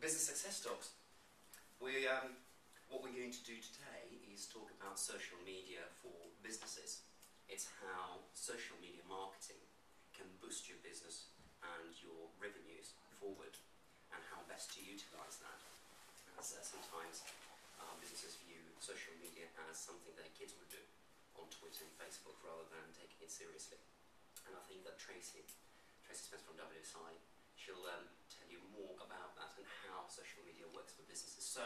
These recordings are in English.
Business Success Talks. What we're going to do today is talk about social media for businesses. It's how social media marketing can boost your business and your revenues forward, and how best to utilise that. As sometimes businesses view social media as something their kids would do on Twitter and Facebook rather than taking it seriously. And I think that Tracy Smith from WSI, she'll tell you more about that and how social media works for businesses. So,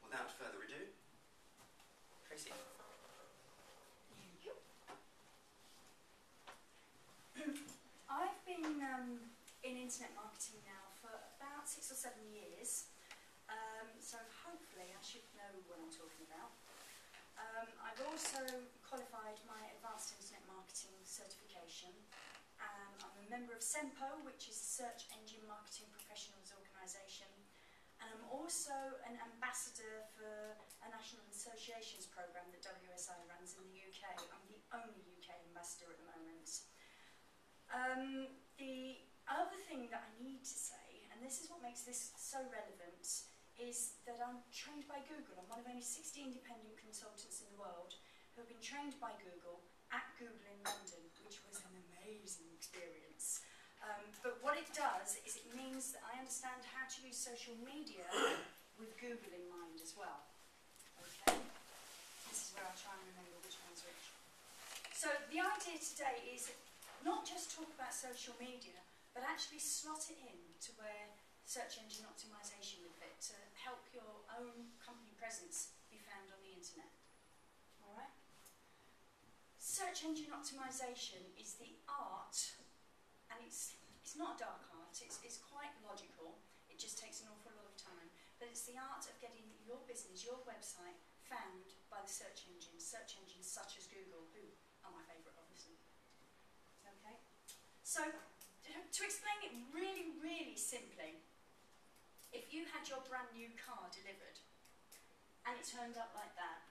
without further ado, Tracy. Thank you. I've been in internet marketing now for about 6 or 7 years, so hopefully I should know what I'm talking about. I've also qualified my Advanced Internet Marketing certification. I'm a member of SEMPO, which is the Search Engine Marketing Professionals Organisation, and I'm also an ambassador for a national associations programme that WSI runs in the UK. I'm the only UK ambassador at the moment. The other thing that I need to say, and this is what makes this so relevant, is that I'm trained by Google. I'm one of only 60 independent consultants in the world who have been trained by Google at Google in London, which was an amazing experience. But what it does is it means that I understand how to use social media with Google in mind as well. Okay? This is where I try and remember which one's which. So the idea today is not just talk about social media, but actually slot it in to where search engine optimization would fit, to help your own company presence be found on the internet. Alright? Search engine optimization is the art, and it's not a dark art, it's quite logical, it just takes an awful lot of time, but it's the art of getting your business, your website, found by the search engines such as Google, who are my favourite obviously. Okay? So, to explain it really, really simply, if you had your brand new car delivered, and it turned up like that,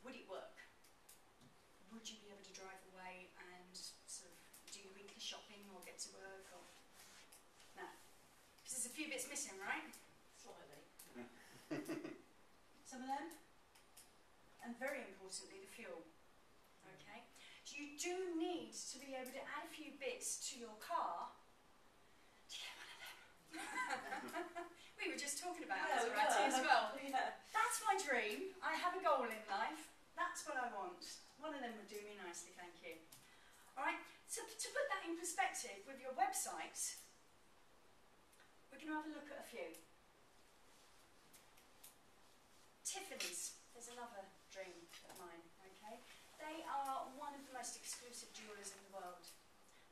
would it work? Would you be able to drive away and sort of do your weekly shopping or get to work? Or no, because there's a few bits missing, right? Slightly. Some of them, and very importantly, the fuel. Okay, so you do need to be able to add a few bits to your car to get one of them. We were just talking about Maserati as well. Yeah. That's my dream. I have a goal in life. That's what I want. One of them would do me nicely, thank you. Alright, so to put that in perspective with your website, we're going to have a look at a few. Tiffany's, there's another dream of mine, okay? They are one of the most exclusive jewellers in the world.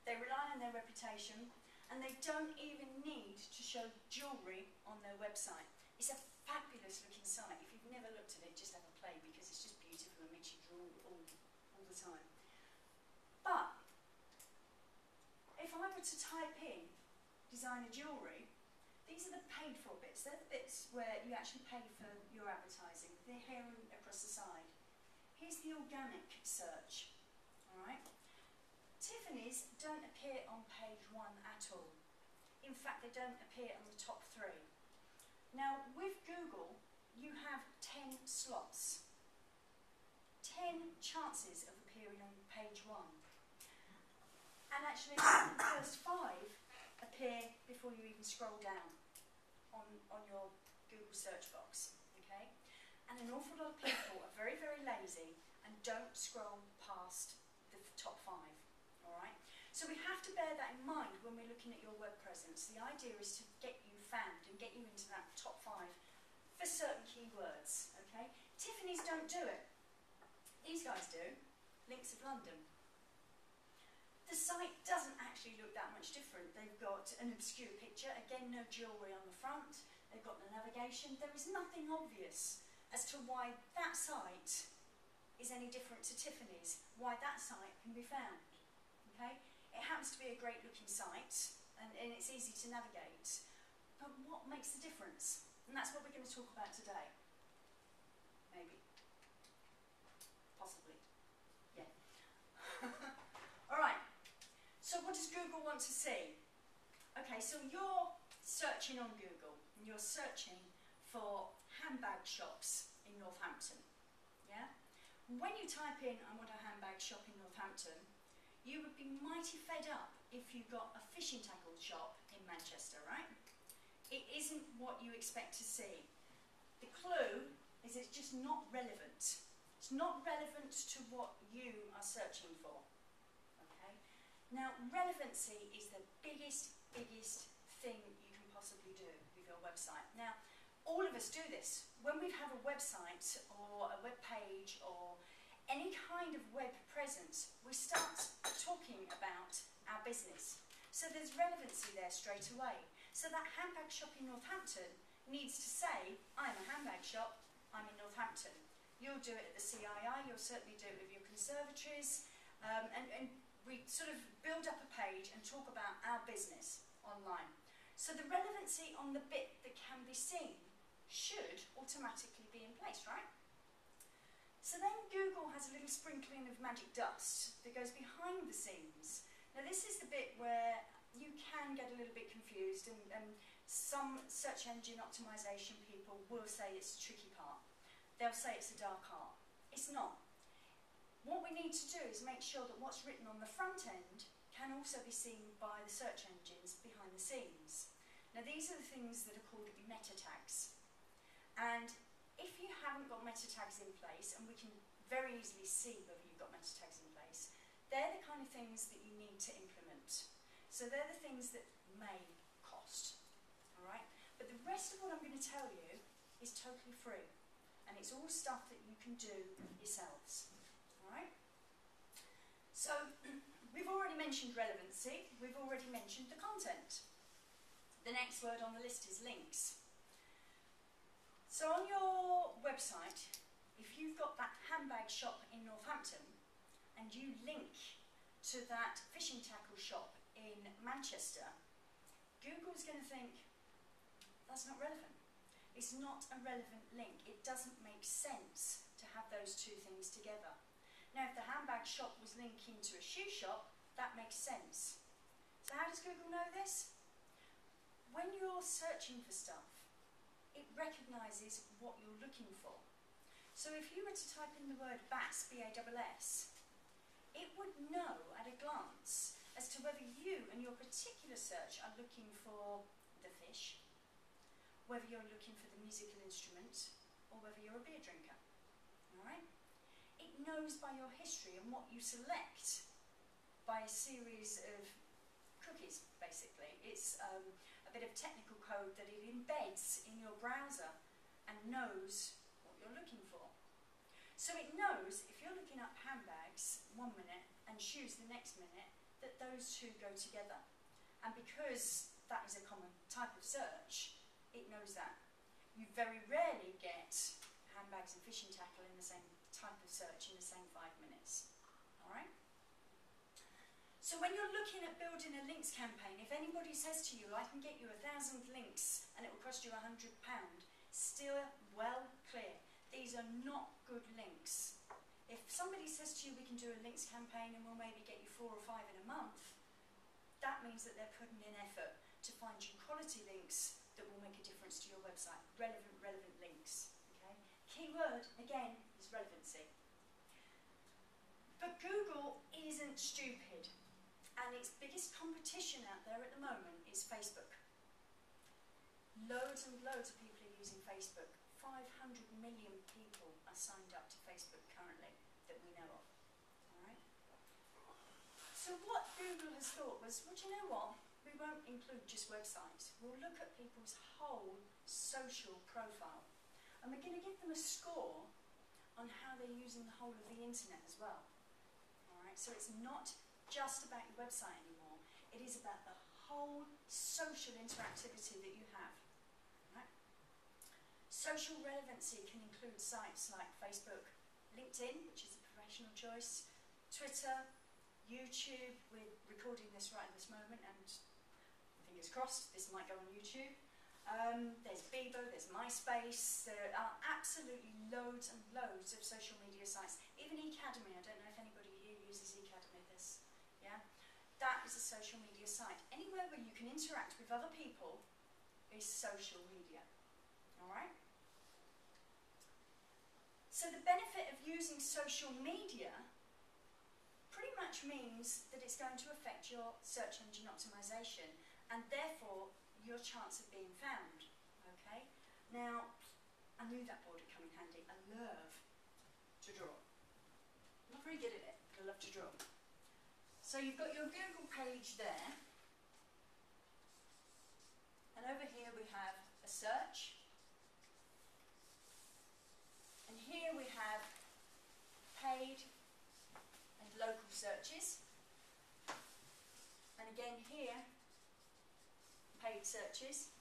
They rely on their reputation, and they don't even need to show jewellery on their website. It's a fabulous looking site. If you've never looked at it, just have a play because it's just beautiful and makes you drool all the time. But if I were to type in designer jewellery, these are the paid for bits. They're the bits where you actually pay for your advertising. They're here and across the side. Here's the organic search. Alright? Tiffany's don't appear on page 1 at all. In fact, they don't appear on the top 3. Now, with Google, you have 10 slots. 10 chances of appearing on page 1. And actually, the first 5 appear before you even scroll down on your Google search box. Okay? And an awful lot of people are very, very lazy and don't scroll past the top 5. Alright? So we have to bear that in mind when we're looking at your web presence. The idea is to get you found and get you into that top 5 for certain keywords. Okay? Tiffany's don't do it. These guys do. Links of London. The site doesn't actually look that much different. They've got an obscure picture, again no jewellery on the front, they've got the navigation. There is nothing obvious as to why that site is any different to Tiffany's, why that site can be found. Okay? It happens to be a great looking site and it's easy to navigate, but what makes the difference? And that's what we're going to talk about today. Maybe. Possibly. Yeah. Alright. So what does Google want to see? Okay, so you're searching on Google and you're searching for handbag shops in Northampton. Yeah? When you type in, I want a handbag shop in Northampton, you would be mighty fed up if you got a fishing tackle shop in Manchester, right? It isn't what you expect to see. The clue is it's just not relevant. It's not relevant to what you are searching for. Okay? Now, relevancy is the biggest thing you can possibly do with your website. Now, all of us do this. When we have a website or a web page or any kind of web presence, we start talking about our business. So there's relevancy there straight away. So that handbag shop in Northampton needs to say, I'm a handbag shop, I'm in Northampton. You'll do it at the CII, you'll certainly do it with your conservatories, and we sort of build up a page and talk about our business online. So the relevancy on the bit that can be seen should automatically be in place, right? So then Google has a little sprinkling of magic dust that goes behind the scenes. Now this is the bit where you can get a little bit confused, and some search engine optimization people will say it's the tricky part. They'll say it's the dark art. It's not. What we need to do is make sure that what's written on the front end can also be seen by the search engines behind the scenes. Now these are the things that are called meta tags. And if you haven't got meta tags in place, and we can very easily see whether you've got meta tags in place, they're the kind of things that you need to implement. So they're the things that may cost, all right? But the rest of what I'm going to tell you is totally free, and it's all stuff that you can do yourselves, all right? So we've already mentioned relevancy, we've already mentioned the content. The next word on the list is links. So on your website, if you've got that handbag shop in Northampton and you link to that fishing tackle shop in Manchester, Google's going to think, that's not relevant. It's not a relevant link. It doesn't make sense to have those two things together. Now, if the handbag shop was linking to a shoe shop, that makes sense. So how does Google know this? When you're searching for stuff, it recognises what you're looking for. So if you were to type in the word bass, B-A-S-S, it would know at a glance as to whether you and your particular search are looking for the fish, whether you're looking for the musical instrument, or whether you're a beer drinker. All right? It knows by your history and what you select by a series of cookies, basically. It's a bit of technical code that it embeds in your browser and knows what you're looking for. So it knows if you're looking up handbags one minute and shoes the next minute, that those two go together. And because that is a common type of search, it knows that. You very rarely get handbags and fishing tackle in the same type of search in the same 5 minutes. All right? So when you're looking at building a links campaign, if anybody says to you, I can get you 1,000 links and it will cost you £100, steer well clear. These are not good links. If somebody says to you, we can do a links campaign and we'll maybe get you 4 or 5 in a month, that means that they're putting in effort to find you quality links that will make a difference to your website. Relevant links. Okay? Keyword, again, is relevancy. But Google isn't stupid, and its biggest competition out there at the moment is Facebook. Loads and loads of people are using Facebook. 500 million people are signed up to Facebook currently that we know of. All right? So what Google has thought was, well, do you know what? We won't include just websites. We'll look at people's whole social profile. And we're going to give them a score on how they're using the whole of the internet as well. All right? So it's not just about your website anymore. It is about the whole social interactivity that you have. Social relevancy can include sites like Facebook, LinkedIn, which is a professional choice, Twitter, YouTube. We're recording this right at this moment, and fingers crossed, this might go on YouTube. There's Bebo, there's MySpace. There are absolutely loads and loads of social media sites. Even eAcademy, I don't know if anybody here uses eAcademy, yeah? That is a social media site. Anywhere where you can interact with other people is social media. Alright? So the benefit of using social media pretty much means that it's going to affect your search engine optimization and therefore your chance of being found. Okay? Now, I knew that board would come in handy. I love to draw. I'm not very good at it, but I love to draw. So you've got your Google page there, and over here we have a search, and here we have paid and local searches, and again here paid searches,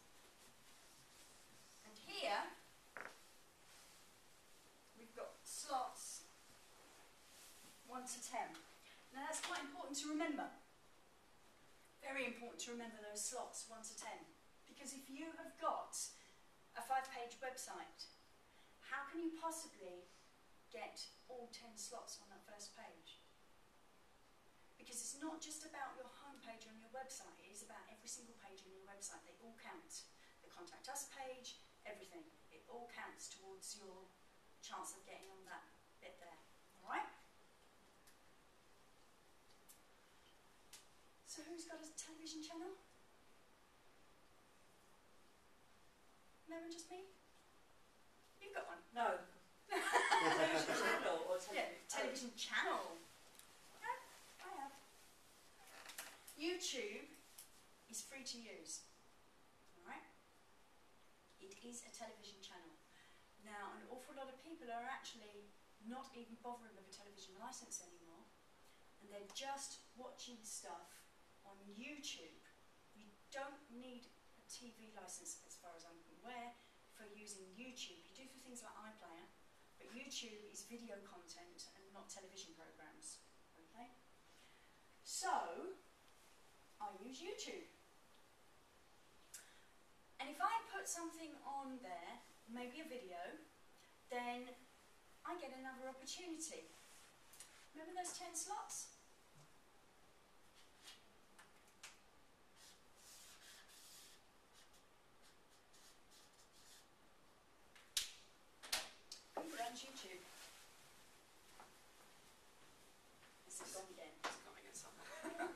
and here we've got slots 1 to 10. Now that's quite important to remember. Very important to remember those slots 1 to 10. Because if you have got a 5-page website, how can you possibly get all 10 slots on that first page? Because it's not just about your home page on your website, it is about every single page on your website. They all count. The contact us page, everything. It all counts towards your chance of getting on that bit there. Alright? So who's got a television channel? No one, just me? You've got one? No. Television channel or Television channel. No, I have. YouTube is free to use. Alright? It is a television channel. Now, an awful lot of people are actually not even bothering with a television license anymore, and they're just watching stuff on YouTube. You don't need a TV license, as far as I'm aware, for using YouTube. You do for things like iPlayer, but YouTube is video content and not television programs. Okay? So, I use YouTube. And if I put something on there, maybe a video, then I get another opportunity. Remember those 10 slots? Google owns YouTube. This is gone again. It's coming in somewhere.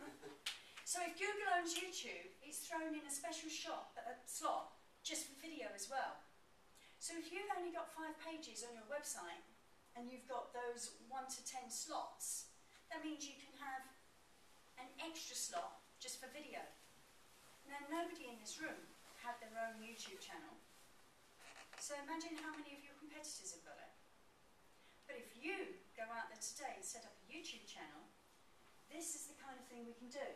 So if Google owns YouTube, it's thrown in a special slot just for video as well. So if you've only got 5 pages on your website and you've got those 1 to 10 slots, that means you can have an extra slot just for video. Now, nobody in this room have their own YouTube channel. So imagine how many of your competitors have got it. But if you go out there today and set up a YouTube channel, this is the kind of thing we can do.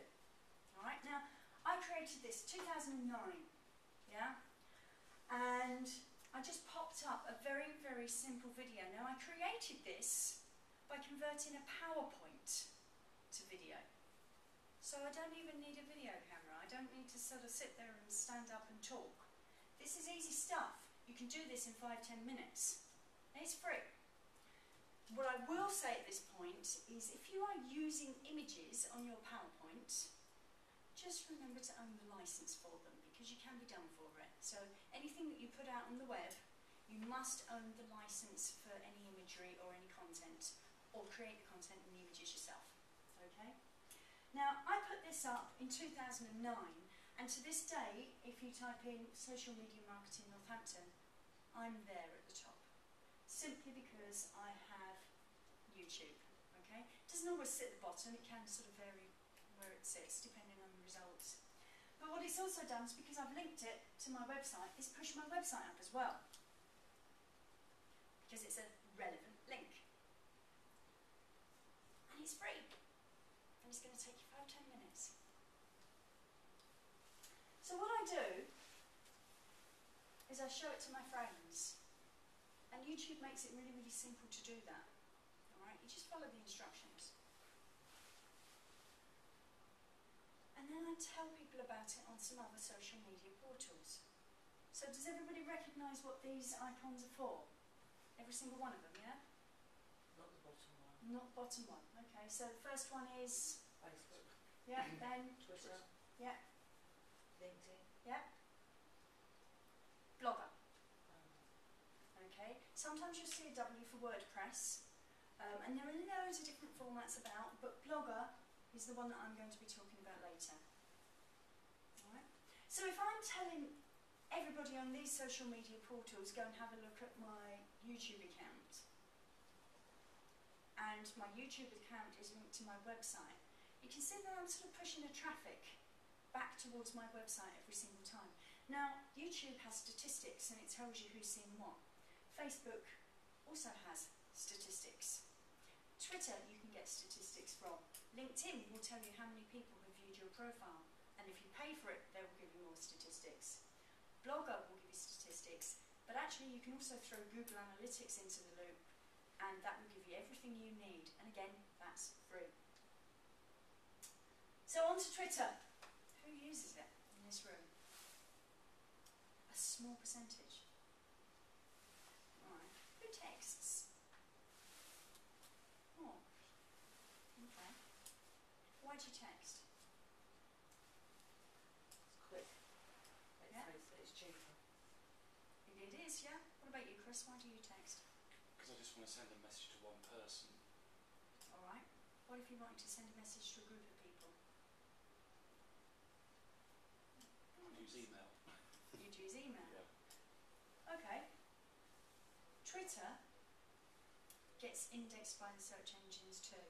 Alright, now I created this 2009, yeah? And I just popped up a very, very simple video. Now I created this by converting a PowerPoint to video. So I don't even need a video camera. I don't need to sort of sit there and stand up and talk. This is easy stuff. You can do this in 5–10 minutes. And it's free. What I will say at this point is if you are using images on your PowerPoint, just remember to own the license for them because you can be done for it. So anything that you put out on the web, you must own the license for any imagery or any content, or create the content and the images yourself. Okay? Now, I put this up in 2009, and to this day, if you type in social media marketing Northampton, I'm there at the top. Simply because I have YouTube. Okay? It doesn't always sit at the bottom, it can sort of vary where it sits depending on the results. But what it's also done is because I've linked it to my website, is push my website up as well. Because it's a relevant link. And it's free. And it's going to take you 5–10 minutes. So what I do is I show it to my friends. And YouTube makes it really, really simple to do that. Alright, you just follow the instructions. And then I tell people about it on some other social media portals. So does everybody recognise what these icons are for? Every single one of them, yeah? Not the bottom one. Not the bottom one. Okay, so the first one is... Facebook. Yeah, then... Twitter. Yeah, LinkedIn. yeah. Sometimes you'll see a W for WordPress, and there are loads of different formats about, but Blogger is the one that I'm going to be talking about later. Alright? So if I'm telling everybody on these social media portals, go and have a look at my YouTube account, and my YouTube account is linked to my website, you can see that I'm sort of pushing the traffic back towards my website every single time. Now, YouTube has statistics and it tells you who's seen what. Facebook also has statistics. Twitter you can get statistics from. LinkedIn will tell you how many people have viewed your profile, and if you pay for it, they will give you more statistics. Blogger will give you statistics, but actually you can also throw Google Analytics into the loop, and that will give you everything you need, and again, that's free. So on to Twitter. Who uses it in this room? A small percentage. Alright. Who texts? Oh. Okay. Why do you text? It's quick. Yeah. It's cheaper. It is, yeah? What about you, Chris? Why do you text? Because I just want to send a message to one person. Alright. What if you wanted to send a message to a group of people? I'd use email. You'd use email. Yeah. Okay. Twitter gets indexed by the search engines too.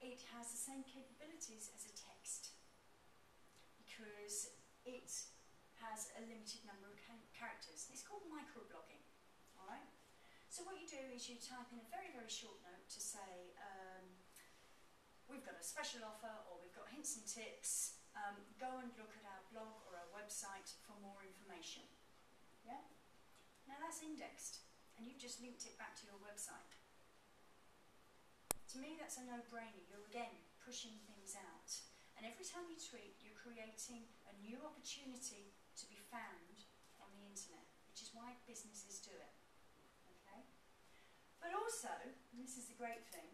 It has the same capabilities as a text because it has a limited number of characters. It's called microblogging. Alright? So what you do is you type in a very, very short note to say, we've got a special offer, or we've got hints and tips, go and look at our blog or our website for more information. Yeah? Now that's indexed, and you've just linked it back to your website. To me, that's a no-brainer. You're again pushing things out, and every time you tweet, you're creating a new opportunity to be found on the internet, which is why businesses do it. Okay? But also, and this is the great thing,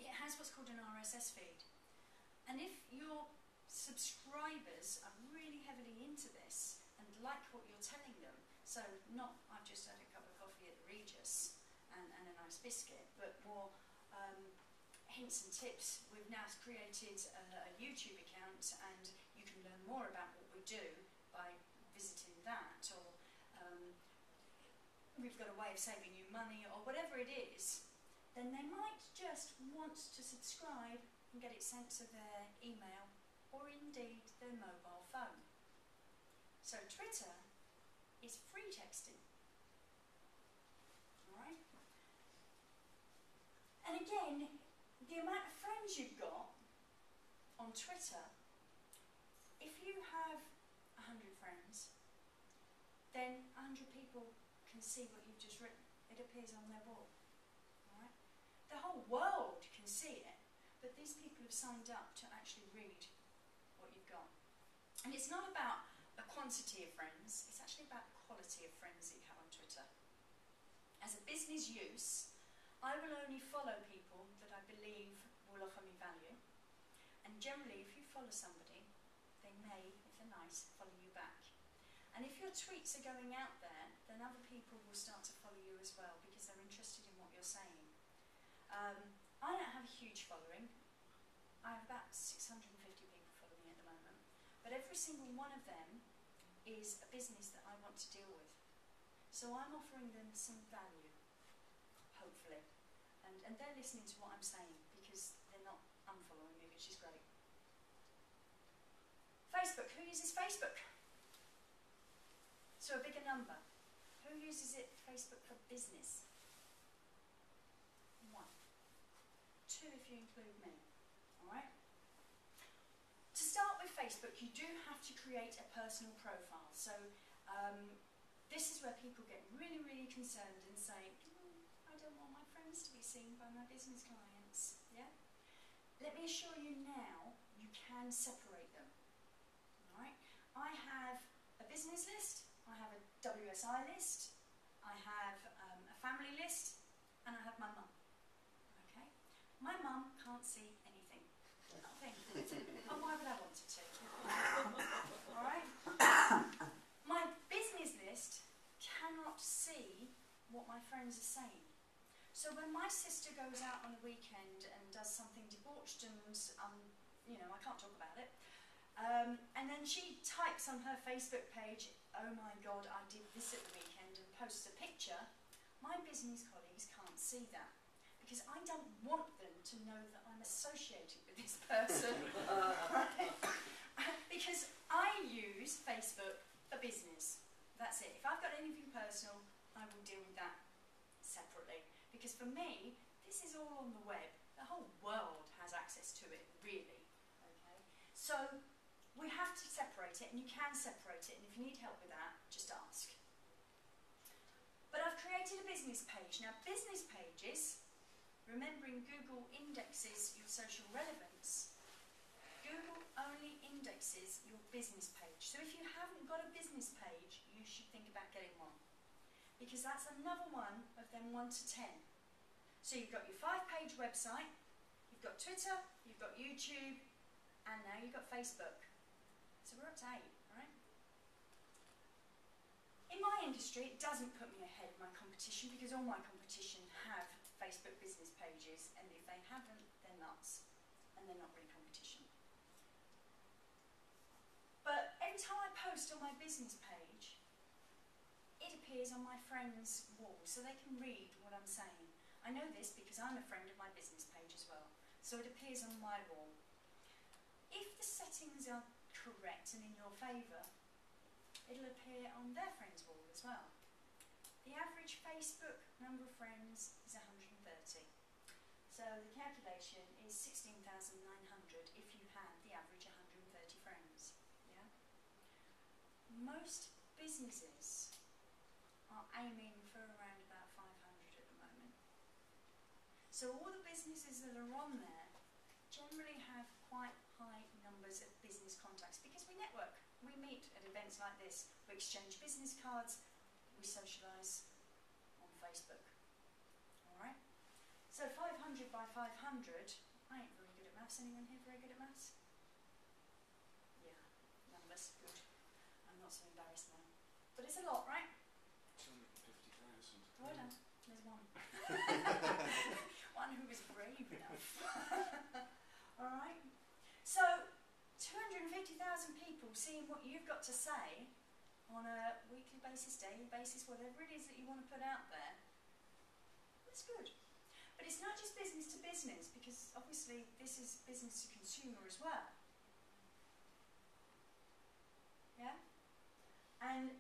it has what's called an RSS feed, and if your subscribers are really heavily into this and like what you're telling them, so not I've just had a cup of coffee at the Regus and a nice biscuit, but more hints and tips. We've now created a YouTube account, and you can learn more about what we do by visiting that, or we've got a way of saving you money, or whatever it is, then they might just want to subscribe and get it sent to their email, or indeed their mobile phone. So Twitter is free texting. Alright? And again, the amount of friends you've got on Twitter, if you have 100 friends, then 100 people can see what you've just written. It appears on their wall. Alright? The whole world can see it, but these people have signed up to actually read what you've got. And it's not about a quantity of friends, it's actually about the quality of friends that you have on Twitter. As a business use, I will only follow people that I believe will offer me value. And generally, if you follow somebody, they may, if they're nice, follow you back. And if your tweets are going out there, then other people will start to follow you as well because they're interested in what you're saying. I don't have a huge following. I have about 650 people follow me at the moment. But every single one of them is a business that I want to deal with. So I'm offering them some value, hopefully. And they're listening to what I'm saying because they're not unfollowing me, which is great. Facebook. Who uses Facebook? So a bigger number. Who uses it, Facebook, for business? 1. 2 if you include me. Alright? To start with Facebook, you do have to create a personal profile. So this is where people get really, really concerned and say, I don't want my friends to be seen by my business clients. Yeah? Let me assure you now, you can separate them. Alright? I have a business list, I have a WSI list, I have a family list, and I have my mum. Okay? My mum can't see anything. Nothing. Oh, why would I want her to? Alright? My business list cannot see friends are saying. So when my sister goes out on a weekend and does something debauched and, you know, I can't talk about it, and then she types on her Facebook page, oh my God, I did this at the weekend, and posts a picture, my business colleagues can't see that. Because I don't want them to know that I'm associated with this person. Right? Because I use Facebook for business. That's it. If I've got anything personal, I will deal with that separately. Because for me, this is all on the web. The whole world has access to it, really. Okay? So we have to separate it, and you can separate it, and if you need help with that, just ask. But I've created a business page. Now, business pages, remembering Google indexes your social relevance, Google only indexes your business page. So if you haven't got a business page, you should think about getting one. Because that's another one of them 1 to 10. So you've got your 5-page website, you've got Twitter, you've got YouTube, and now you've got Facebook. So we're up to 8, right? In my industry, it doesn't put me ahead of my competition because all my competition have Facebook business pages, and if they haven't, they're nuts, and they're not really competition. But every time I post on my business page, it appears on my friends' wall, so they can read what I'm saying. I know this because I'm a friend of my business page as well, so it appears on my wall. If the settings are correct and in your favour, it'll appear on their friends' wall as well. The average Facebook number of friends is 130. So the calculation is 16,900 if you have the average 130 friends. Yeah? Most businesses are aiming for around about 500 at the moment. So all the businesses that are on there generally have quite high numbers of business contacts because we network. We meet at events like this, we exchange business cards, we socialise on Facebook. Alright? So 500 by 500, I ain't very good at maths. Anyone here very good at maths? Yeah, numbers, good. I'm not so embarrassed now. But it's a lot, right? 250,000. Well done, there's one. One who was brave enough. Alright? So, 250,000 people seeing what you've got to say on a weekly basis, daily basis, whatever it is that you want to put out there, that's good. But it's not just business to business, because obviously this is business to consumer as well. Yeah? And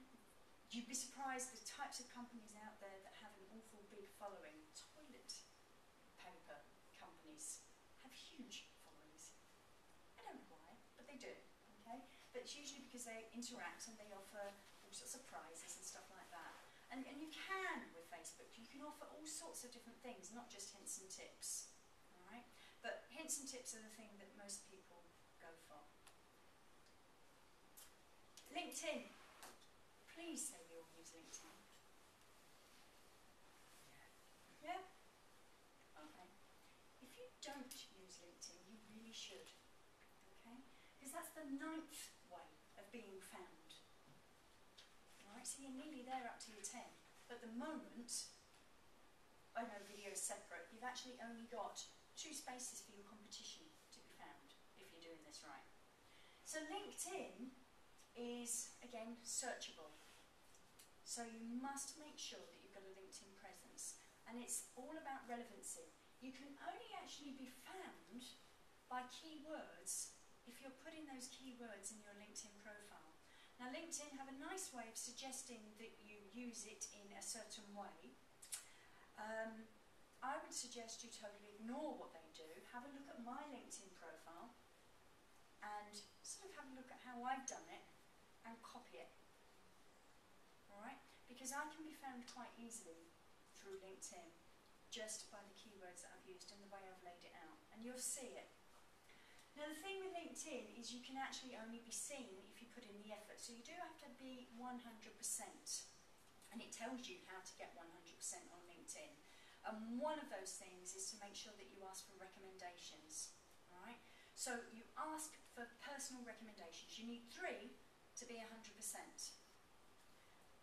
you'd be surprised the types of companies out there that have an awful big following. Toilet paper companies have huge followings. I don't know why, but they do. Okay? But it's usually because they interact and they offer all sorts of prizes and stuff like that. And you can with Facebook, you can offer all sorts of different things, not just hints and tips. Alright? But hints and tips are the thing that most people go for. LinkedIn. Please say you all use LinkedIn. Yeah? Okay. If you don't use LinkedIn, you really should. Okay? Because that's the 9th way of being found. Alright, so you're nearly there up to your 10. But at the moment, I know video is separate, you've actually only got 2 spaces for your competition to be found, if you're doing this right. So LinkedIn is, again, searchable. So you must make sure that you've got a LinkedIn presence. And it's all about relevancy. You can only actually be found by keywords if you're putting those keywords in your LinkedIn profile. Now LinkedIn have a nice way of suggesting that you use it in a certain way. I would suggest you totally ignore what they do. Have a look at my LinkedIn profile and sort of have a look at how I've done it and copy it. Alright? Because I can be found quite easily through LinkedIn just by the keywords that I've used and the way I've laid it out. And you'll see it. Now the thing with LinkedIn is you can actually only be seen if you put in the effort. So you do have to be 100%. And it tells you how to get 100% on LinkedIn. And one of those things is to make sure that you ask for recommendations. Alright? So you ask for personal recommendations. You need 3 to be 100%.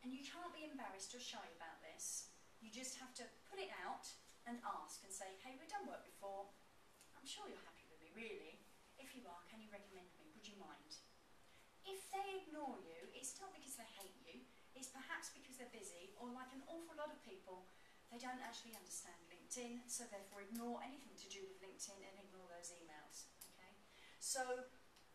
And you can't be embarrassed or shy about this. You just have to put it out and ask and say, hey, we've done work before. I'm sure you're happy with me, really. If you are, can you recommend me? Would you mind? If they ignore you, it's not because they hate you. It's perhaps because they're busy, or like an awful lot of people, they don't actually understand LinkedIn, so therefore ignore anything to do with LinkedIn and ignore those emails. Okay? So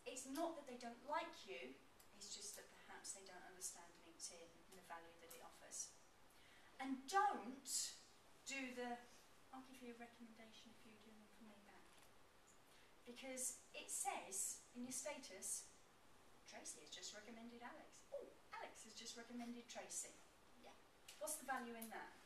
it's not that they don't like you, it's just that perhaps they don't understand LinkedIn and the value that it offers. And don't do the, I'll give you a recommendation if you do one for me back. Because it says in your status, Tracy has just recommended Alex. Oh, Alex has just recommended Tracy. Yeah. What's the value in that?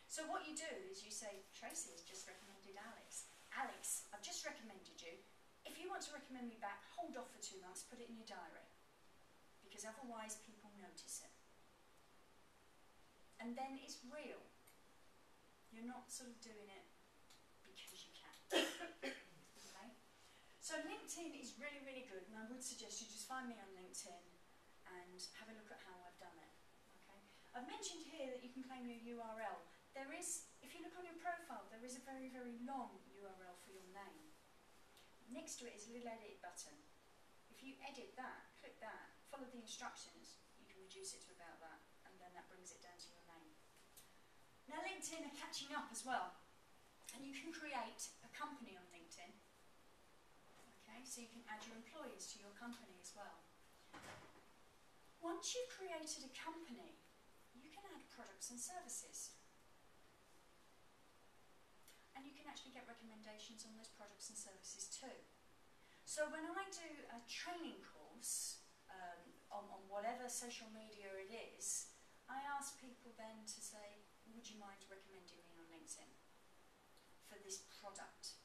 So what you do is you say, Tracy has just recommended Alex. Alex, I've just recommended you. If you want to recommend me back, hold off for 2 months, put it in your diary. Because otherwise people notice it. And then it's real. You're not sort of doing it because you can. Okay? So LinkedIn is really, really good, and I would suggest you just find me on LinkedIn and have a look at how I've done it. Okay? I've mentioned here that you can claim your URL. There is, if you look on your profile, there is a very, very long URL for your name. Next to it is a little edit button. If you edit that, click that, follow the instructions, you can reduce it to about that, and then that brings it down to your name. Now LinkedIn are catching up as well, and you can create a company on LinkedIn. Okay, so you can add your employees to your company as well. Once you've created a company, you can add products and services. And you can actually get recommendations on those products and services too. So when I do a training course on whatever social media it is, I ask people then to say, would you mind recommending me on LinkedIn for this product,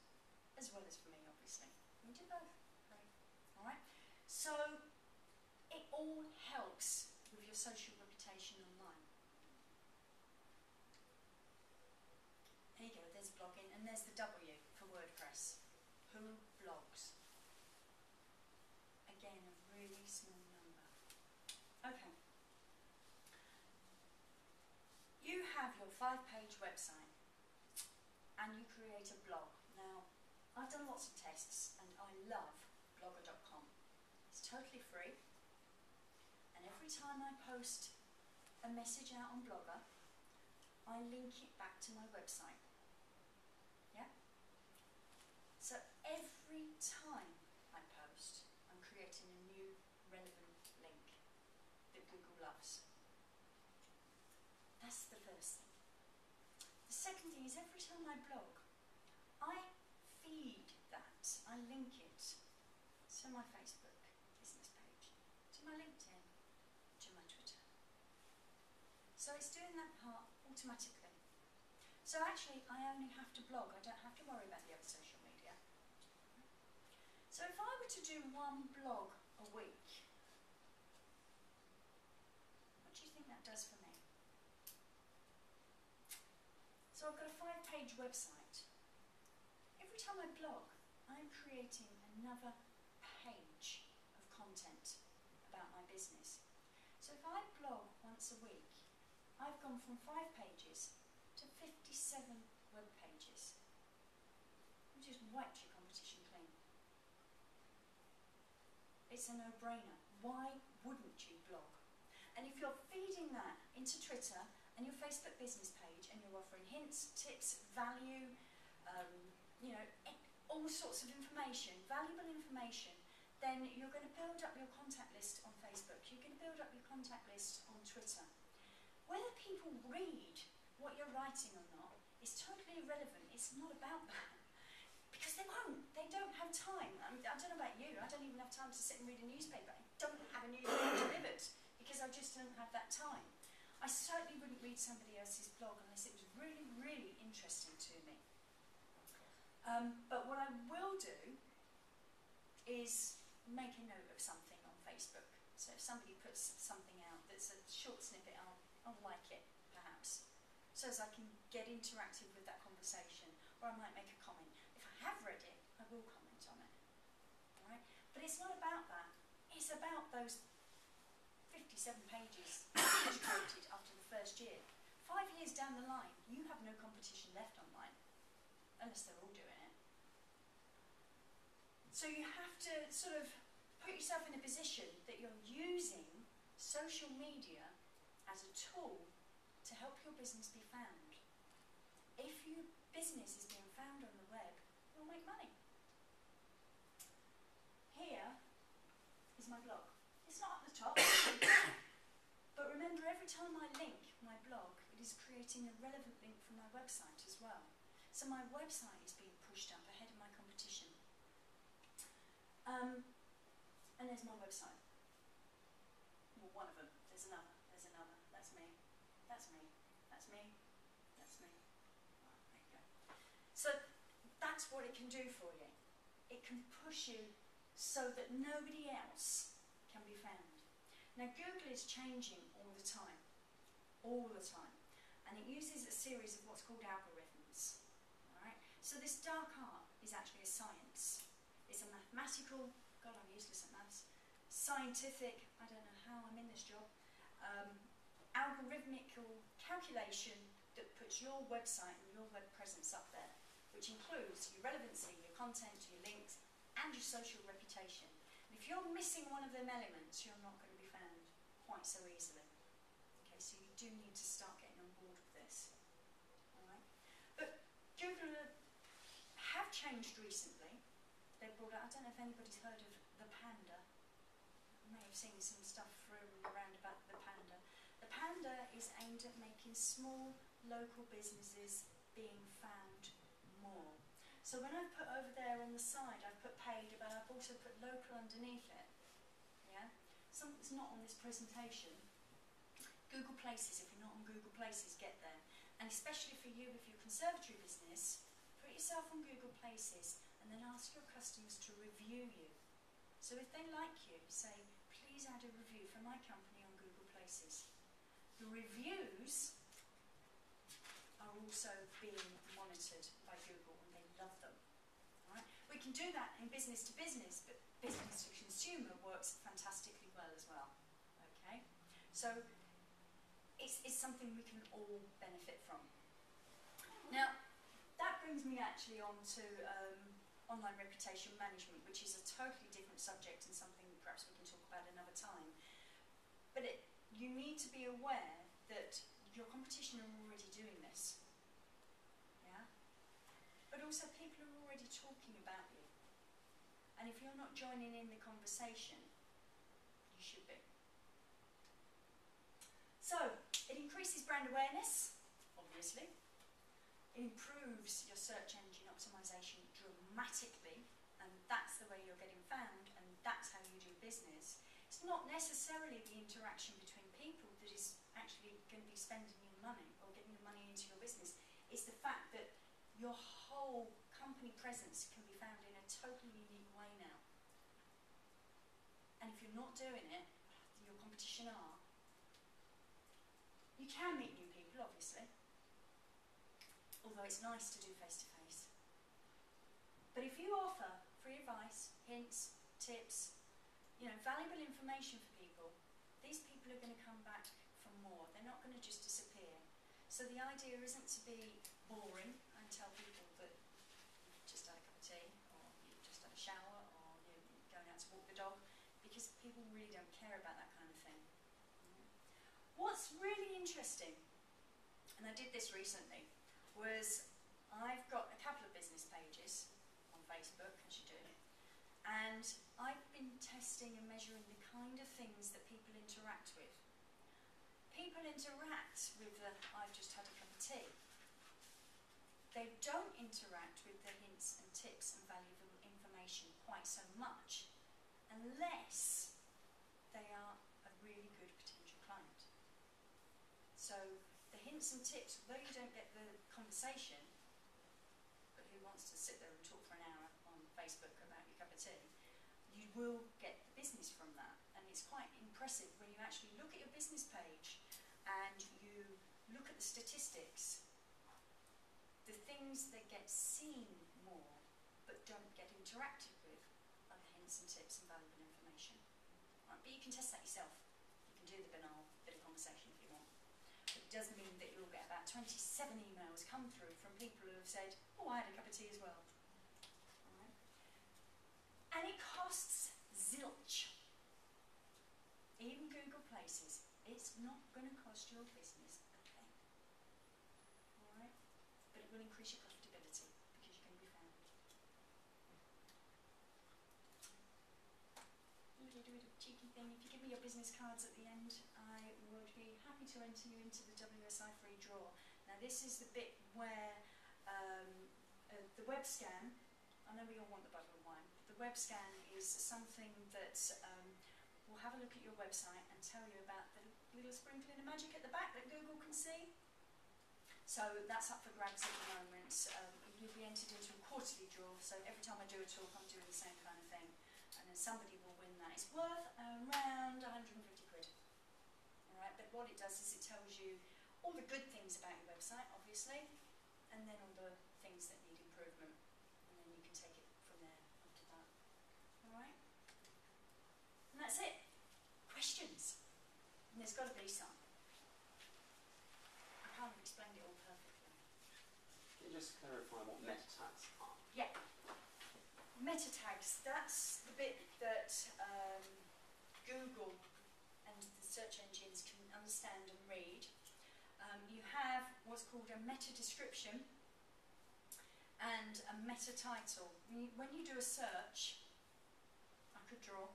as well as for me, obviously. We do both. Right. All right. So it all helps with your social reputation online. There you go, there's blogging, and there's the W for WordPress. Who blogs? Again, a really small number. Okay. You have your 5-page website, and you create a blog. Now, I've done lots of tests, and I love blogger.com. It's totally free, and every time I post a message out on Blogger, I link it back to my website. Yeah? So every time I post, I'm creating a new relevant link that Google loves. That's the first thing. The second thing is every time I blog, I feed that, I link it to my Facebook business page, to my LinkedIn, to my Twitter. So it's doing that part automatically. So actually, I only have to blog. I don't have to worry about the other social media. So if I were to do one blog a week, what do you think that does for me? So I've got a 5-page website. Every time I blog, I'm creating another page of content about my business. So if I blog once a week, I've gone from 5 pages to 57 web pages. You just wiped your competition clean. It's a no-brainer. Why wouldn't you blog? And if you're feeding that into Twitter and your Facebook business page, and you're offering hints, tips, value, you know, all sorts of information, valuable information, then you're going to build up your contact list on Facebook. You're going to build up your contact list on Twitter. Whether people read what you're writing or not is totally irrelevant. It's not about that. Because they won't. They don't have time. I mean, I don't know about you. I don't even have time to sit and read a newspaper. I don't have a newspaper delivered because I just don't have that time. I certainly wouldn't read somebody else's blog unless it was really, really interesting to me. But what I will do is make a note of something on Facebook. So if somebody puts something out that's a short snippet, I'll like it, perhaps, so as I can get interactive with that conversation, or I might make a comment. If I have read it, I will comment on it. All right? But it's not about that. It's about those 57 pages created after the first year. 5 years down the line, you have no competition left online, unless they're all doing it. So you have to sort of put yourself in a position that you're using social media as a tool to help your business be found. If your business is being found on the web, you'll make money. Here is my blog. It's not at the top, but remember, every time I link my blog, it is creating a relevant link for my website as well. So my website is being pushed up ahead of my competition. And there's my website. Well, one of them. There's another. There's another. That's me. That's me. That's me. That's me. Oh, there you go. So that's what it can do for you. It can push you so that nobody else can be found. Now, Google is changing all the time. All the time. And it uses a series of what's called algorithms. Alright? So this dark art is actually a science. It's a mathematical, God, I'm useless at maths, scientific, I don't know how I'm in this job, algorithmical calculation that puts your website and your web presence up there, which includes your relevancy, your content, your links, and your social reputation. And if you're missing one of them elements, you're not going to be found quite so easily. Okay, so you do need to start getting on board with this. Alright? But Google have changed recently. They brought out, I don't know if anybody's heard of the Panda. You may have seen some stuff around about the Panda. The Panda is aimed at making small local businesses being found more. So when I've put over there on the side, I've put paid, but I've also put local underneath it. Yeah? Something that's not on this presentation. Google Places, if you're not on Google Places, get there. And especially for you, if you're a conservatory business, put yourself on Google Places and then ask your customers to review you. So if they like you, say, please add a review for my company on Google Places. The reviews are also being monitored by Google and they love them. Right? We can do that in business to business, but business to consumer works fantastically well as well. Okay? So it's something we can all benefit from. Now, that brings me actually on to online reputation management, which is a totally different subject and something that perhaps we can talk about another time. But you need to be aware that your competition are already doing this. Yeah? But also people are already talking about you. And if you're not joining in the conversation, you should be. So, it increases brand awareness, obviously. It improves your search engine optimization dramatically, and that's the way you're getting found, and that's how you do business. It's not necessarily the interaction between people that is actually going to be spending your money or getting the money into your business. It's the fact that your whole company presence can be found in a totally unique way now. And if you're not doing it, your competition are. You can meet new people, obviously. Although it's nice to do face-to-face. But if you offer free advice, hints, tips, valuable information for people, these people are going to come back for more. They're not going to just disappear. So the idea isn't to be boring and tell people that you've just had a cup of tea, or you've just had a shower, or you're going out to walk the dog, because people really don't care about that kind of thing. What's really interesting, and I did this recently, was I've got a couple of business pages on Facebook, as you do, and I've been testing and measuring the kind of things that people interact with. People interact with the, I've just had a cup of tea. They don't interact with the hints and tips and valuable information quite so much, unless they are a really good potential client. So the hints and tips, although you don't get the conversation, but who wants to sit there and talk for an hour on Facebook about your cup of tea, you will get the business from that. And it's quite impressive when you actually look at your business page and you look at the statistics. The things that get seen more but don't get interacted with are the hints and tips and valuable information. Right, but you can test that yourself. You can do the banal bit of conversation if you want. But it doesn't mean that you'll get 27 emails come through from people who have said, oh, I had a cup of tea as well. Alright. And it costs zilch. Even Google Places, it's not going to cost your business a penny. Alright? But it will increase your profitability because you're going to be found. Little cheeky thing, if you give me your business cards at the end, I would be happy to enter you into the WSI free draw. Now this is the bit where the web scan, I know we all want the bottle of wine, but the web scan is something that will have a look at your website and tell you about the little sprinkling of magic at the back that Google can see. So that's up for grabs at the moment. You'll be entered into a quarterly draw, so every time I do a talk I'm doing the same kind of thing. And then somebody will win that. It's worth around 150 quid. Alright, but what it does is it tells you all the good things about your website, obviously, and then all the things that need improvement. And then you can take it from there after that. Alright? And that's it. Questions? And there's got to be some. I can't have explained it all perfectly. Can you just clarify what meta tags are? Yeah. Meta tags, that's the bit that Google and the search engines can understand and read. You have what's called a meta description and a meta title. When you do a search, I could draw.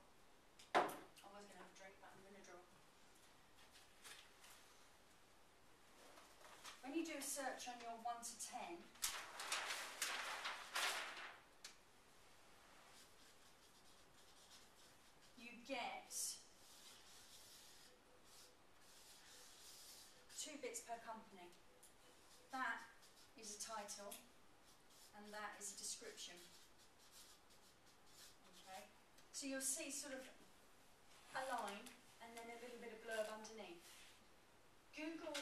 I was going to have a drink, but I'm going to draw. When you do a search on your 1 to 10, you get 2 bits per company. That is a title and that is a description. Okay, so you'll see sort of a line and then a little bit of blurb underneath. Google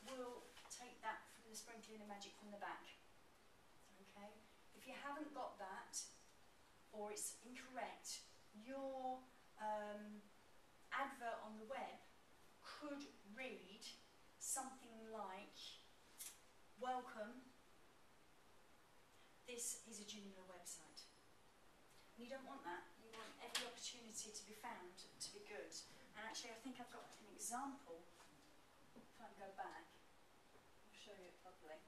will take that from the sprinkling of magic from the back. Okay, if you haven't got that or it's incorrect, your advert on the web could read something like, welcome, this is a junior website. And you don't want that. You want every opportunity to be found to be good. And actually I think I've got an example. If I can go back, I'll show you it properly.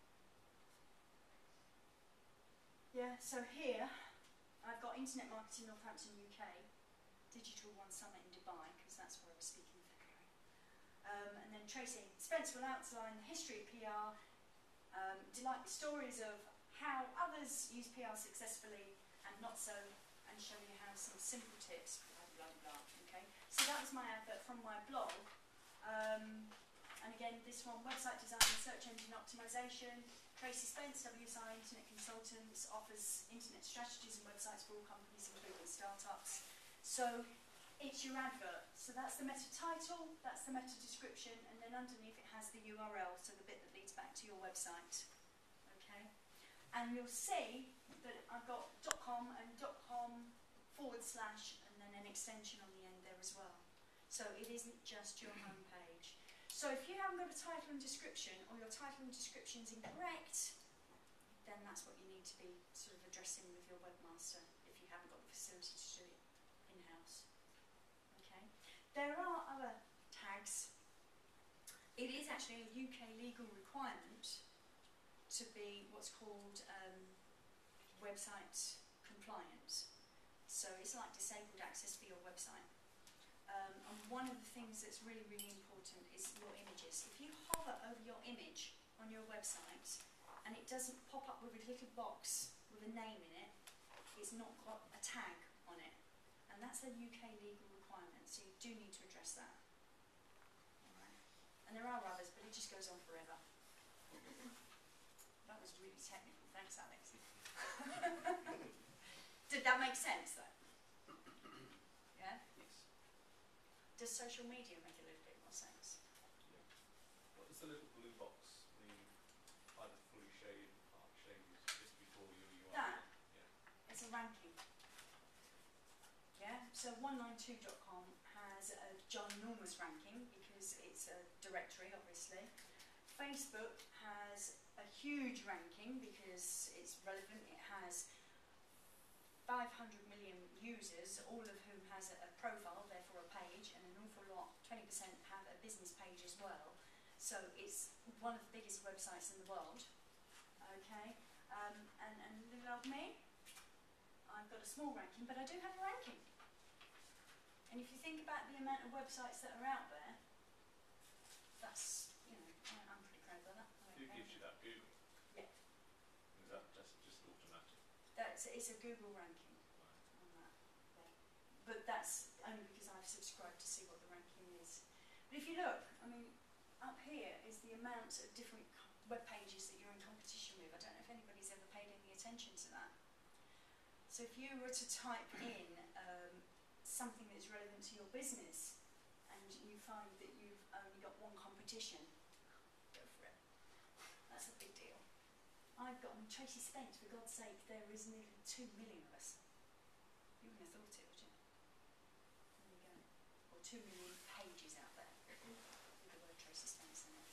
Yeah, so here I've got Internet Marketing Northampton UK, Digital One Summit in Dubai, because that's where I was speaking in February. And then Tracy Spence will outline the history of PR, delightful stories of how others use PR successfully and not so, and show you how some simple tips, blah blah blah. Okay, so that was my advert from my blog. And again, this one, website design and search engine optimization. Tracy Spence, WSI Internet Consultants, offers internet strategies and websites for all companies, including startups. So it's your advert. So that's the meta title, that's the meta description, and then underneath it has the URL, so the bit that leads back to your website. Okay? And you'll see that I've got .com and .com/, and then an extension on the end there as well. So it isn't just your home page. So if you haven't got a title and description, or your title and description is incorrect, then that's what you need to be sort of addressing with your webmaster if you haven't got the facility to do it in-house. Okay. There are other tags. It is actually a UK legal requirement to be what's called website compliant. So it's like disabled access for your website. And one of the things that's really, really important is your images. If you hover over your image on your website and it doesn't pop up with a little box with a name in it, it's not got a tag on it. And that's a UK legal requirement, so you do need to address that. Alright. And there are others, but it just goes on forever. That was really technical, thanks Alex. Did that make sense though? Yeah? Yes. Does social media make a little bit more sense? Yeah. What is the little blue box when you either fully shade, part shade, just before you are? That? Yeah. It's a ranking. Yeah, so 192.com has a ginormous ranking because it's a directory, obviously. Facebook has a huge ranking because it's relevant. It has 500 million users, all of whom has a profile, therefore a page, and an awful lot, 20% have a business page as well. So it's one of the biggest websites in the world. Okay, and little old me, I've got a small ranking, but I do have a ranking. And if you think about the amount of websites that are out there, that's, you know, I'm pretty proud of that. Who gives you that? Google? Yeah. Is that just automatic? It's a Google ranking on that. Yeah. But that's only because I've subscribed to see what the ranking is. But if you look, I mean, up here is the amount of different web pages that you're in competition with. I don't know if anybody's ever paid any attention to that. So if you were to type in something that's relevant to your business and you find that you've only got one competition, go for it. That's a big deal. I've got, Tracy Spence, for God's sake, there is nearly 2 million of us. You wouldn't have thought it, would you? There you go. Or 2 million pages out there with the word Tracy Spence in it.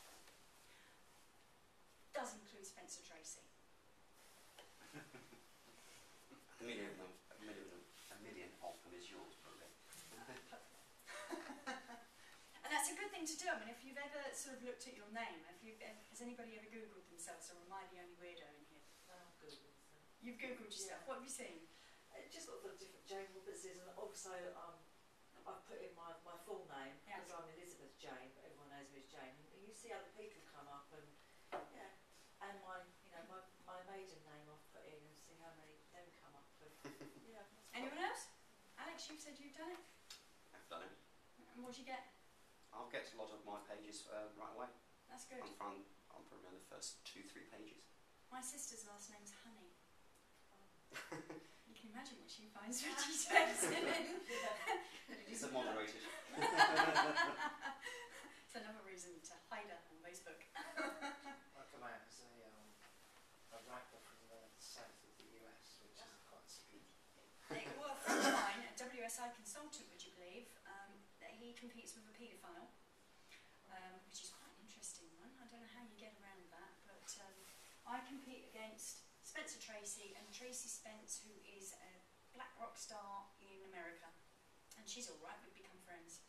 Does include Spencer Tracy. A million of them is yours, probably. And that's a good thing to do. I mean, if you've ever sort of looked at your name, has anybody ever Googled themselves, or am I the only weirdo in here? I've Googled them. You've Googled yourself. Yeah. What have you seen? Just got the different Jane Robertses, and also I've put in my full name Yeah. because I'm Elizabeth Jane, but everyone knows me as Jane. And you see other people come up, and yeah, and my maiden name I've put in, and see how many of them come up. And yeah. Anyone else? Alex, you've said you've done it. I've done it. And what do you get? I'll get a lot of my pages right away. That's good. I'm probably on the first 2-3 pages. My sister's last name's Honey. You can imagine what she finds when she types it in. Is it moderated? It's another reason to hide her on Facebook. I come out as a rapper from the south of the US, which is quite sweet. Well, a friend of mine, a WSI consultant, would you believe, he competes with a paedophile, which is quite an interesting one. I don't know how you get around that, but I compete against Spencer Tracy and Tracy Spence, who is a black rock star in America. And she's alright, we've become friends.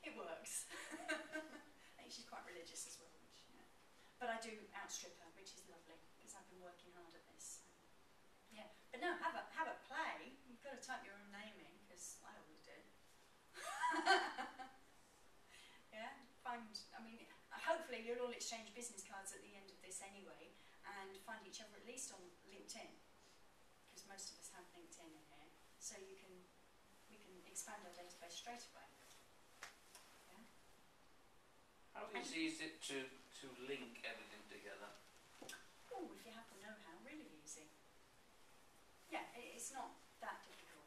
It works. I think she's quite religious as well. Which, yeah. But I do outstrip her, which is lovely, because I've been working hard at this. So. Yeah, but no, have a play. You've got to type your own name in, because I always do. Yeah, hopefully you'll all exchange business cards at the end of this anyway, and find each other at least on LinkedIn, because most of us have LinkedIn in here, so we can expand our database straight away. Yeah. How easy is it to link everything together? Oh, if you have the know-how, really easy. Yeah, it's not that difficult.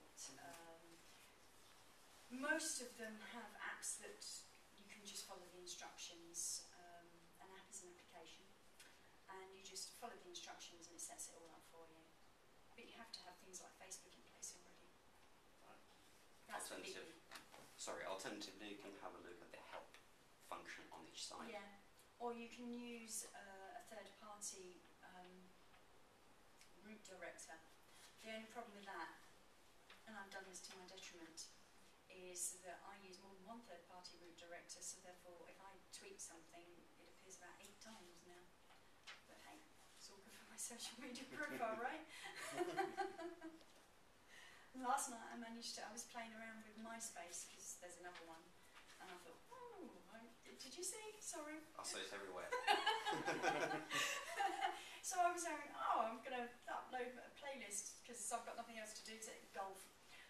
Most of them have apps that you can just follow the instructions. An app is an application, and you just follow the instructions and it sets it all up for you. But you have to have things like Facebook in place already. Right. That's the big Alternatively, you can have a look at the help function on each side. Yeah, or you can use a third-party route director. The only problem with that, and I've done this to my detriment, is that I use more than one third-party route director, so therefore if I tweet something, it appears about 8 times now. But hey, it's all good for my social media profile, right? Last night I was playing around with MySpace, because there's another one, and I thought, did you see? Sorry. I say it's everywhere. So I was saying, I'm going to upload a playlist, because I've got nothing else to do to golf.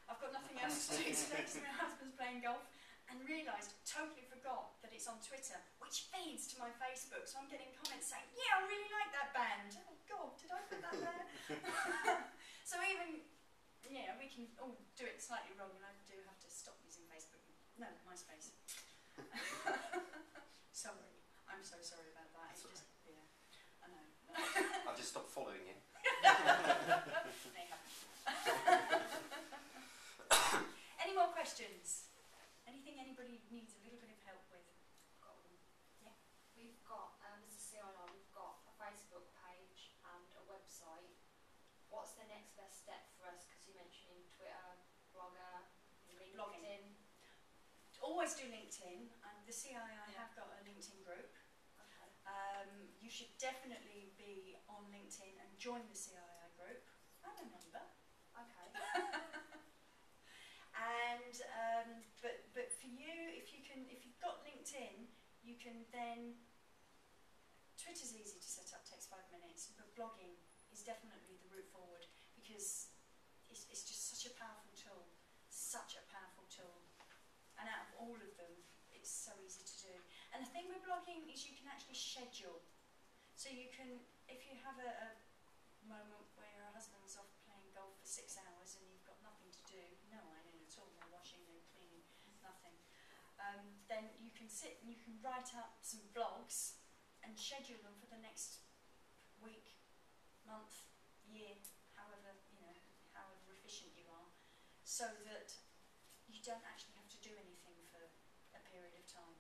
I've got nothing else to do today because my husband's playing golf, and totally forgot that it's on Twitter, which feeds to my Facebook. So I'm getting comments saying, yeah, I really like that band. Oh God, did I put that there? So even, yeah, we can all do it slightly wrong, and I do have to stop using Facebook. No, MySpace. Sorry, I'm so sorry about that. It's just, yeah, I know. I've just stopped following you. They haven't. Any more questions? Anything anybody needs a little bit of help with? Got what's the next best step for us? Because you're mentioning Twitter, Blogger, Blogging. LinkedIn. Always do LinkedIn. The CII have got a LinkedIn group. Okay. You should definitely be on LinkedIn and join the CII group. I'm a member. Okay. And but for you, if you've got LinkedIn, you can then. Twitter's easy to set up, takes 5 minutes, but blogging is definitely the route forward because it's just such a powerful tool, and out of all of them, it's so easy to do. And the thing with blogging is you can actually schedule, so you can, if you have a moment where your husband's off playing golf for 6 hours and you've got nothing to do, no ironing at all, no washing, no cleaning, nothing, then you can sit and you can write up some blogs and schedule them for the next week, month, year, however efficient you are, so that you don't actually have to do anything for a period of time.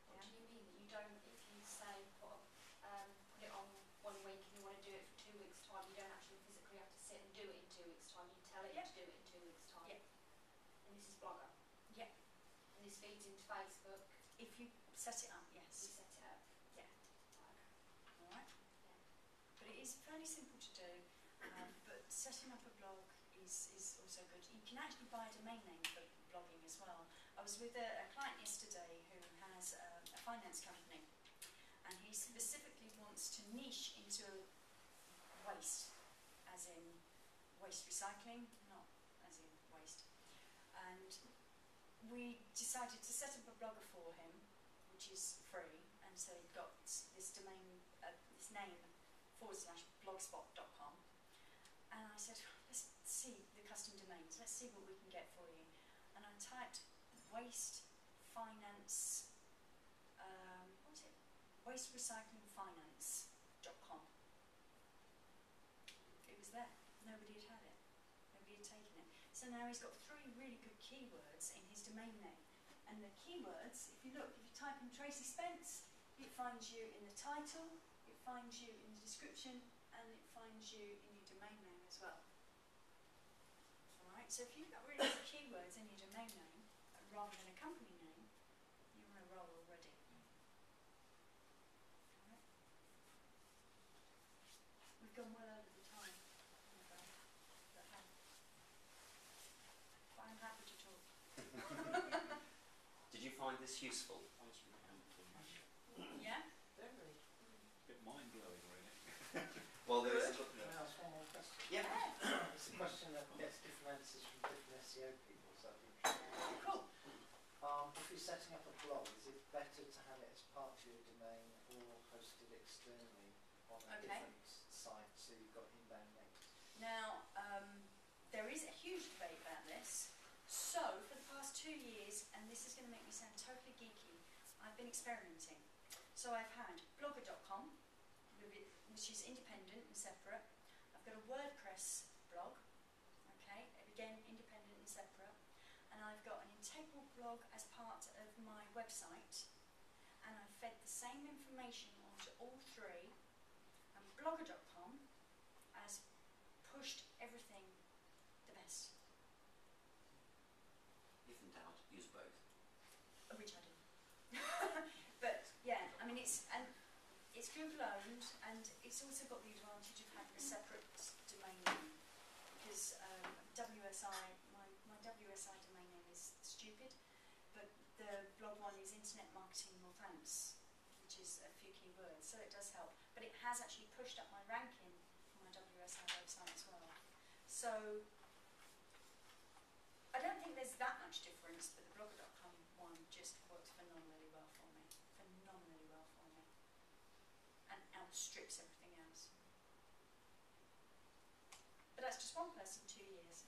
What do you mean? You don't, if you say put it on 1 week and you want to do it for 2 weeks' time, you don't actually physically have to sit and do it in 2 weeks' time. You tell it to do it in 2 weeks' time. Yeah. And this is Blogger. Yeah. And this feeds into Facebook. If you set it up, You yes. set it up. Yeah. Okay. Alright. But it is fairly simple to do. But setting up a blog is also good. You can actually buy a domain name for blogging as well. I was with a client yesterday who has a finance company, and he specifically wants to niche into waste, as in waste recycling, not as in waste. And we decided to set up a blogger for him, which is free, and so he got this domain, this name /blogspot.com. And I said, let's see the custom domains, let's see what we can get for you. And I typed waste finance, what was it? Waste recycling finance.com. It was there. Nobody had it. Nobody had taken it. So now he's got 3 really good keywords in his domain name. And the keywords, if you look, if you type in Tracy Spence, it finds you in the title, it finds you in the description, and it finds you in your domain name as well. Alright, so if you've got really good keywords in your domain name, rather than a company name, you're on a roll already. Alright. We've gone well over the time. But I'm happy to talk. Did you find this useful? Yeah? Very. Bit mind blowing, really. Well, there is. Can I ask one more question? Yeah. It's a question that gets different answers from different SEO people, so I think. Cool. If you're setting up a blog, is it better to have it as part of your domain or hosted externally on a different site so you've got inbound links? Now, there is a huge debate about this. So, for the past 2 years, and this is going to make me sound totally geeky, I've been experimenting. So I've had blogger.com, which is independent and separate. I've got a WordPress blog, okay, again independent and separate. And I've got an integral blog as part of my website. And I've fed the same information onto all 3. And blogger.com has pushed everything the best. If in doubt, use both. Which I do. But yeah, I mean it's Google owned, and it's also got the advantage of having a separate domain name, because WSI, my WSI domain name is stupid, but the blog one is Internet Marketing Northampton, which is a few key words, so it does help. But it has actually pushed up my ranking for my WSI website as well. So I don't think there's that much difference, but the blogger.com one just works phenomenally well for me. And outstrips everything else. But that's just one person, 2 years.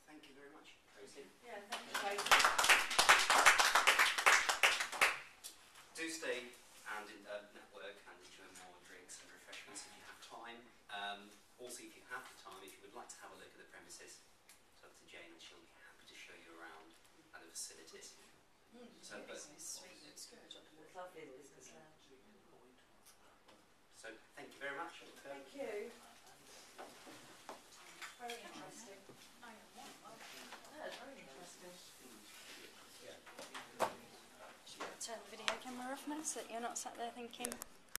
Thank you very much, Tracy. Yeah, thank you, Tracy. Do stay and network and enjoy more drinks and refreshments if you have time. Also, if you have the time, if you would like to have a look at the premises, talk to Jane and she'll be happy to show you around and the facilities. So, but Business suite looks good. It's lovely, the business lounge. So thank you very much. Thank you. Very interesting. Yeah, very interesting. Turn the video camera off now so that you're not sat there thinking,